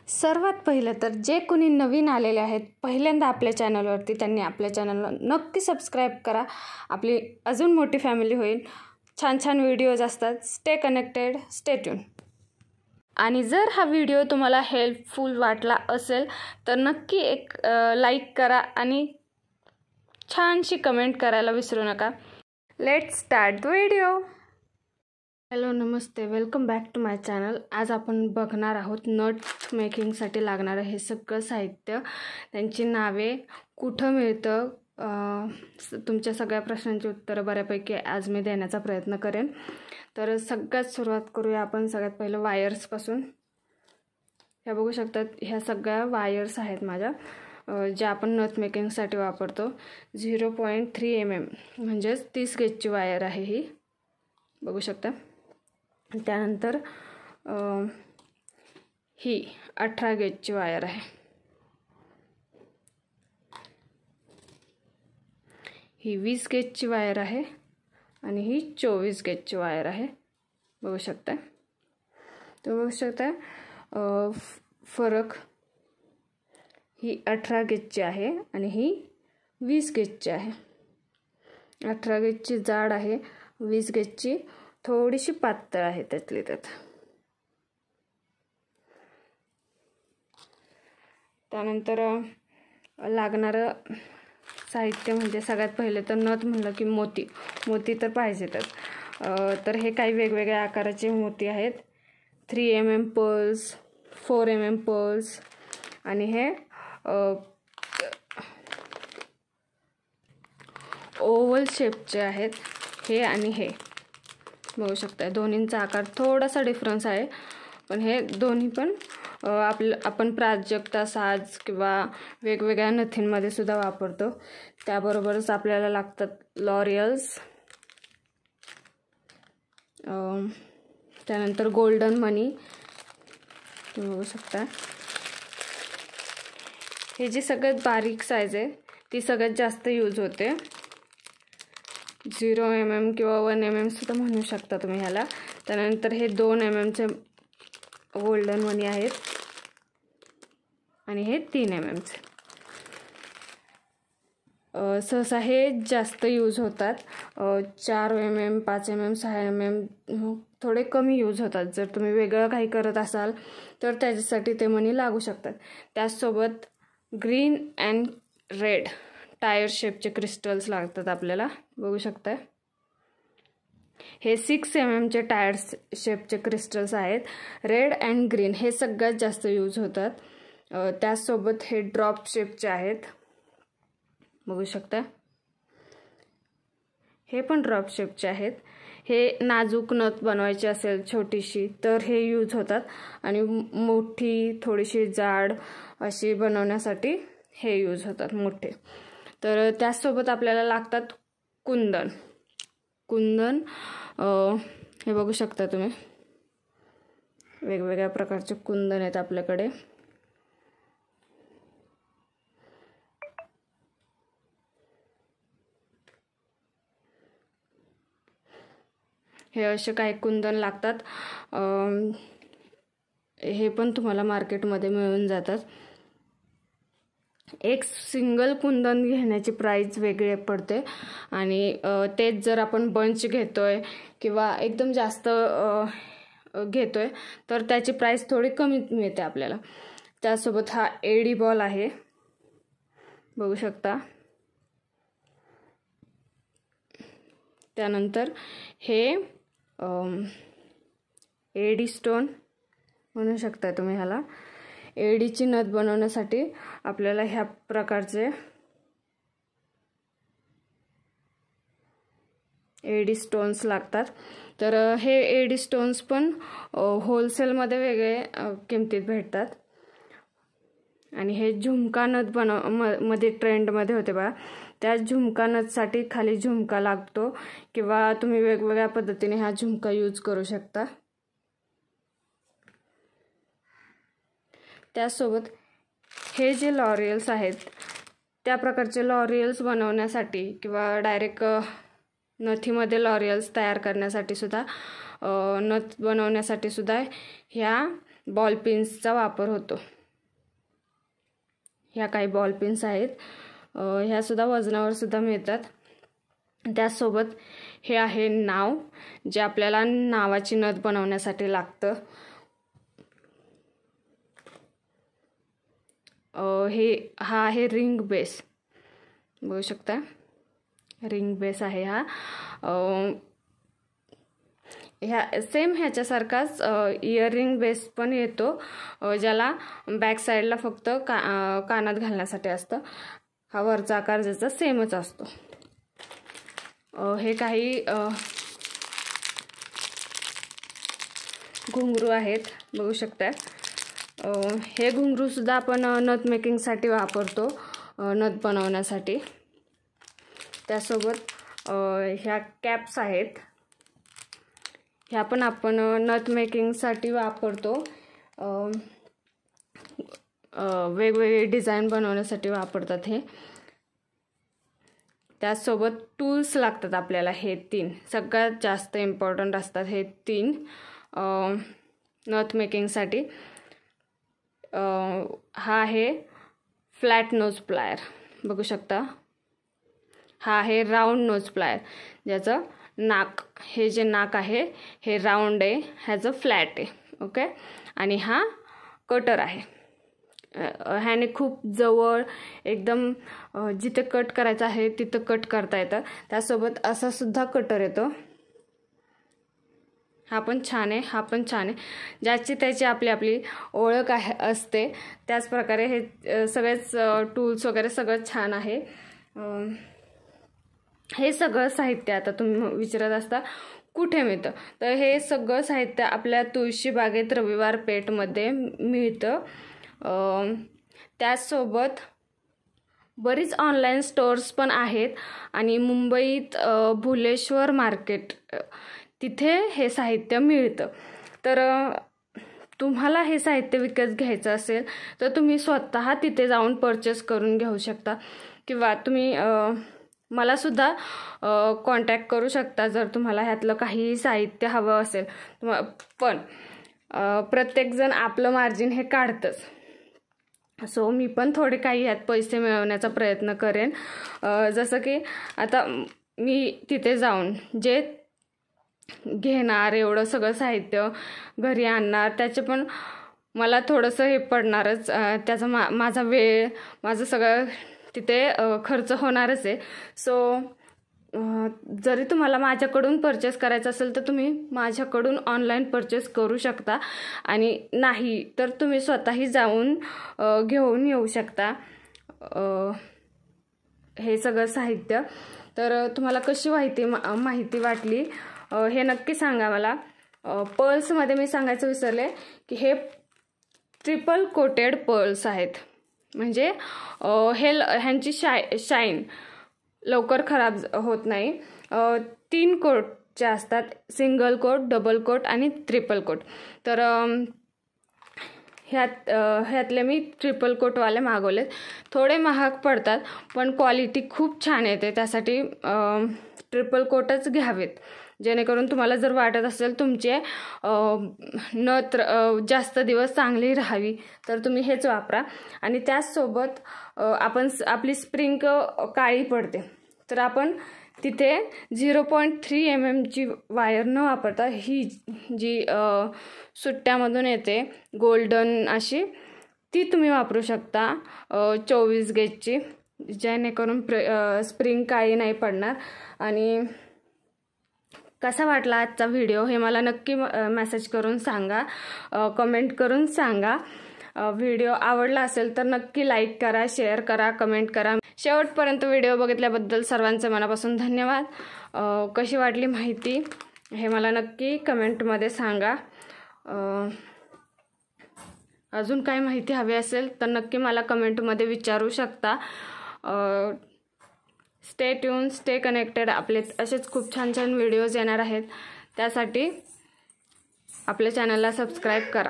सर्वात पहिलं तर जे कोणी नवीन आलेले आहेत पहिल्यांदा आपल्या चॅनलवरती त्यांनी आपल्या चॅनलला नक्की सबस्क्राईब करा. आपली अजून मोठी फॅमिली होईल. छान छान व्हिडिओज असतात. Stay connected, stay tune. आणि जर हा व्हिडिओ तुम्हाला हेल्पफुल वाटला असेल तर नक्की एक लाईक करा आणि छानशी कमेंट करायला विसरू नका. Let's start the video. Hello, नमस्ते, welcome back to my channel. आज आपण बघणार आहोत नट मेकिंगसाठी लागणारं हे सगळं साहित्य, त्यांची नावे, कुठं मिळतं. तुमच्या सगळ्या प्रश्नांची उत्तरं बऱ्यापैकी आज मी देण्याचा प्रयत्न करेन. तर सगळ्यात सुरुवात करूया आपण सगळ्यात पहिलं वायर्सपासून. ह्या बघू शकतात, ह्या सगळ्या वायर्स आहेत माझ्या, ज्या आपण नथ मेकिंगसाठी वापरतो. 0.3 mm म्हणजेच 30 गेजची वायर आहे ही, बघू शकता. त्यानंतर ही 18 गेजची वायर आहे. ही 20 गेजची वायर आहे आणि ही 24 गेजची वायर आहे, बघू शकता. तर बघू शकता फरक. ही 18 गेजची आहे आणि ही 20 गेजची आहे. 18 गेजची जाड आहे, 20 गेजची थोडीशी पातळ आहे त्यातली त्यात. त्यानंतर लागणारं साहित्य म्हणजे सगळ्यात पहिले तर नथ म्हणलं की मोती तर पाहिजेतच. तर हे काही वेगवेगळ्या आकाराचे मोती आहेत. 3 mm पर्ल्स, 4 mm पर्ल्स आणि हे ओव्हल शेपचे आहेत हे आणि हे, बघू शकता. दोन्हींचा आकार थोडासा डिफरन्स आहे, पण हे दोन्ही पण आपण प्राजक्ता साज किंवा वेगवेगळ्या नथींमध्ये सुद्धा वापरतो. त्याबरोबरच आपल्याला लागतात लॉरियल्स, त्यानंतर गोल्डन मनी, तुम्ही बघू शकता. हे जी सगळ्यात बारीक साईज आहे ती सगळ्यात जास्त यूज होते. 0 mm किंवा 1 mm सुद्धा म्हणू शकता तुम्ही ह्याला. त्यानंतर हे 2 mmचे गोल्डन मनी आहेत आणि हे 3 mmचे. सहसा हे जास्त यूज होतात. 4 mm, 5 mm, 6 mm थोडे कमी यूज होतात. जर तुम्ही वेगळं काही करत असाल तर त्याच्यासाठी ते मनी लागू शकतात. त्याचसोबत ग्रीन अँड रेड टायर शेपचे क्रिस्टल्स लागतात आपल्याला, बघू शकता. हे 6 mmचे टायर शेपचे क्रिस्टल्स आहेत. रेड अँड ग्रीन हे सगळ्यात जास्त यूज होतात. त्याचसोबत हे ड्रॉप शेपचे आहेत, बघू शकता. हे पण ड्रॉप शेपचे आहेत. हे नाजूक नथ बनवायची असेल छोटीशी तर हे यूज होतात आणि मोठी थोडीशी जाड अशी बनवण्यासाठी हे यूज होतात मोठे. तर त्याचसोबत आपल्याला लागतात कुंदन. हे बघू शकता तुम्ही, वेगवेगळ्या प्रकारचे कुंदन आहेत आपल्याकडे. हे असे काही कुंदन लागतात. हे पण तुम्हाला मार्केटमध्ये मिळून जातात. एक सिंगल कुंदन घेण्याची प्राईस वेगळी पडते आणि तेच जर आपण बंच घेतोय किंवा एकदम जास्त घेतोय तर त्याची प्राईस थोडी कमी मिळते आपल्याला. त्यासोबत हा एडी बॉल आहे, बघू शकता. त्यानंतर हे एडी स्टोन म्हणू शकता तुम्ही ह्याला. एडीची नथ बनवण्यासाठी आपल्याला ह्या प्रकारचे एडी स्टोन्स लागतात. तर हे एडी स्टोन्स पण होलसेलमध्ये वेगळे किमतीत भेटतात. आणि हे झुमका नथ मध्ये ट्रेंडमध्ये होते बघा, त्या झुमका नथसाठी खाली झुमका लागतो किंवा तुम्ही वेगवेगळ्या पद्धतीने हा झुमका यूज करू शकता. त्यासोबत हे जे लॉरियल्स आहेत त्या प्रकारचे लॉरियल्स बनवण्यासाठी किंवा डायरेक्ट नथीमध्ये लॉरियल्स तयार करण्यासाठी सुद्धा, नथ बनवण्यासाठी सुद्धा ह्या बॉल पिन्सचा वापर होतो. ह्या काही बॉल पिन्स आहेत, ह्यासुद्धा वजनावर सुद्धा मिळतात. त्याचसोबत हे आहे नाव, जे आपल्याला नावाची नथ बनवण्यासाठी लागतं. हा आहे रिंग बेस, बघू शकता रिंग बेस आहे हा. सेम ह्याच्यासारखाच इयरिंग बेस पण येतो, ज्याला बॅक साईडला फक्त कानात घालण्यासाठी असतं. हा वरचा आकार ज्याचा सेमच असतो. हे काही घुंगरू आहेत, बघू शकता. हे घुंगरूसुद्धा आपण नथ मेकिंगसाठी वापरतो, नथ बनवण्यासाठी. त्यासोबत ह्या कॅप्स आहेत, ह्या पण आपण नथ मेकिंगसाठी वापरतो, वेगवेगळे डिझाईन बनवण्यासाठी वापरतात हे. त्याचसोबत टूल्स लागतात आपल्याला. हे 3 सगळ्यात जास्त इम्पॉर्टंट असतात, हे 3 नथ मेकिंगसाठी. हा आहे फ्लॅट नोज प्लायर, बघू शकता. हा आहे राऊंड नोज प्लायर, ज्याचं नाक, हे जे नाक आहे हे राऊंड आहे, ह्याचं फ्लॅट आहे. ओके. आणि हा कटर आहे, ह्याने खूप जवळ एकदम जिथे कट करायचं आहे तिथं कट करता येतं. त्यासोबत असा सुद्धा कटर येतो, हा पण छान आहे, हा पण छान आहे. ज्याची त्याची आपली आपली ओळख असते. त्याचप्रकारे हे सगळेच टूल्स वगैरे सगळं छान आहे. हे सगळं साहित्य आता तुम्ही विचारत असता कुठे मिळतं, तर हे सगळं साहित्य आपल्या तुळशीबागेत रविवार पेठमध्ये मिळतं. त्याचसोबत बरीच ऑनलाईन स्टोर्स पण आहेत आणि मुंबईत भुलेश्वर मार्केट, तिथे हे साहित्य मिळतं. तर तुम्हाला हे साहित्य विकत घ्यायचं असेल तर तुम्ही स्वतः तिथे जाऊन परचेस करून घेऊ शकता, किंवा तुम्ही मलासुद्धा कॉन्टॅक्ट करू शकता जर तुम्हाला ह्यातलं काही साहित्य हवं असेल. पण प्रत्येकजण आपलं मार्जिन हे काढतंच, सो मी पण थोडे काही ह्यात पैसे मिळवण्याचा प्रयत्न करेन. जसं की आता मी तिथे जाऊन जे घेणार, एवढं सगळं साहित्य घरी आणणार, त्याचे पण मला थोडंसं हे पडणारच. त्याचा माझा वेळ, माझं सगळं तिथे खर्च होणारच आहे. सो जरी तुम्हाला माझ्याकडून परचेस करायचं असेल तर तुम्ही माझ्याकडून ऑनलाईन परचेस करू शकता, आणि नाही तर तुम्ही स्वतःही जाऊन घेऊन येऊ शकता हे सगळं साहित्य. तर तुम्हाला कशी माहिती वाटली हे नक्की सांगा मला. पर्ल्समध्ये मी सांगायचं विसरले की हे ट्रिपल कोटेड पर्ल्स आहेत, म्हणजे ह्यांची शाईन लवकर खराब होत नाही. 3 कोटचे असतात, सिंगल कोट, डबल कोट आणि ट्रिपल कोट. तर ह्यातले मी ट्रिपल कोटवाले मागवलेत. थोडे महाग पडतात पण क्वालिटी खूप छान येते, त्यासाठी ट्रिपल कोटच घ्यावेत. जेणेकरून तुम्हाला जर वाटत असेल तुमचे नथ जास्त दिवस चांगली राहावी तर तुम्ही हेच वापरा. आणि त्याचसोबत आपली स्प्रिंग काळी पडते, तर आपण तिथे 0.3 mm वायर न वापरता ही जी सुट्ट्यामधून येते गोल्डन अशी, ती तुम्ही वापरू शकता 24 गेजची, जेणेकरून स्प्रिंग काळी नाही पडणार. आणि कसा वाटला आजचा व्हिडिओ हे मला नक्की मेसेज करून सांगा, कमेंट करून सांगा. व्हिडिओ आवडला असेल तर नक्की लाईक करा, शेअर करा, कमेंट करा. शेवटपर्यंत व्हिडिओ बघितल्याबद्दल सर्वांचे मनापासून धन्यवाद. कशी वाटली माहिती हे मला नक्की कमेंटमध्ये सांगा. अजून काय माहिती हवी असेल तर नक्की मला कमेंटमध्ये विचारू शकता. Stay tune, stay connected. आपले असेच खूप छान छान व्हिडिओज येणार आहेत, त्यासाठी आपल्या चॅनलला सबस्क्राईब करा.